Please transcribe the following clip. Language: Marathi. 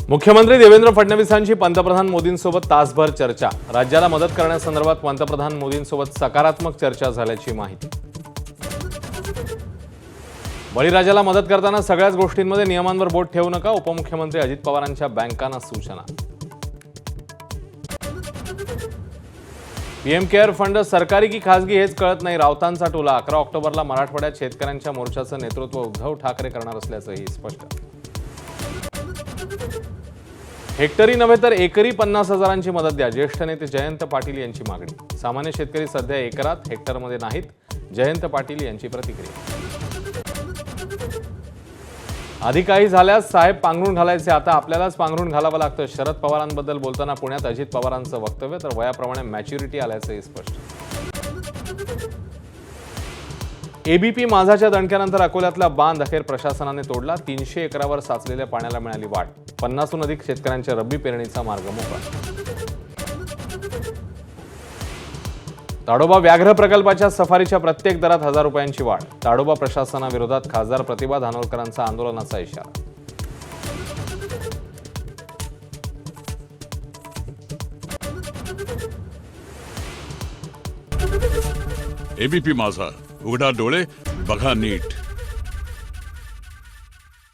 मुख्यमंत्री देवेंद्र फडणवीसांची पंतप्रधान मोदींसोबत तासभर चर्चा। राज्याला मदत करण्यासंदर्भात पंतप्रधान मोदींसोबत सकारात्मक चर्चा झाल्याची माहिती। बळीराजाला मदत करताना सगळ्याच गोष्टींमध्ये नियमांवर बोट ठेवू नका, उपमुख्यमंत्री अजित पवारांच्या बँकांना सूचना। पीएम केअर फंड सरकारी की खासगी हेच कळत नाही, राऊतांचा टोला। 11 ऑक्टोबरला मराठवाड्यात शेतकऱ्यांच्या मोर्चाचं नेतृत्व उद्धव ठाकरे करणार असल्याचंही स्पष्ट। हेक्टरी नव्हे तर एकरी 50,000ची मदत द्या, ज्येष्ठ नेते जयंत पाटील यांची मागणी। सामान्य शेतकरी सध्या एकरात हेक्टरमध्ये नाहीत, जयंत पाटील यांची प्रतिक्रिया। आधी काही झाल्यास साहेब पांघरून घालायचे, आता आपल्यालाच पांघरून घालावं लागतं। शरद पवारांबद्दल बोलताना पुण्यात अजित पवारांचं वक्तव्य, तर वयाप्रमाणे मॅच्युरिटी आल्याचंही स्पष्ट। एबीपी माझाच्या दणक्यानंतर अकोल्यातला बांध अखेर प्रशासनाने तोडला। 300 एकरावर साचलेल्या पाण्याला मिळाली वाट, 50हून अधिक शेतकऱ्यांच्या रब्बी पेरणीचा मार्ग मोकळा। ताडोबा व्याघ्र प्रकल्पाच्या सफारीच्या प्रत्येक दरात 1000 रुपयांची वाढ। ताडोबा प्रशासनाविरोधात खासदार प्रतिभा धानोरकरांचा आंदोलनाचा इशारा। एबीपी माझा, उघडा डोळे बघा नीट।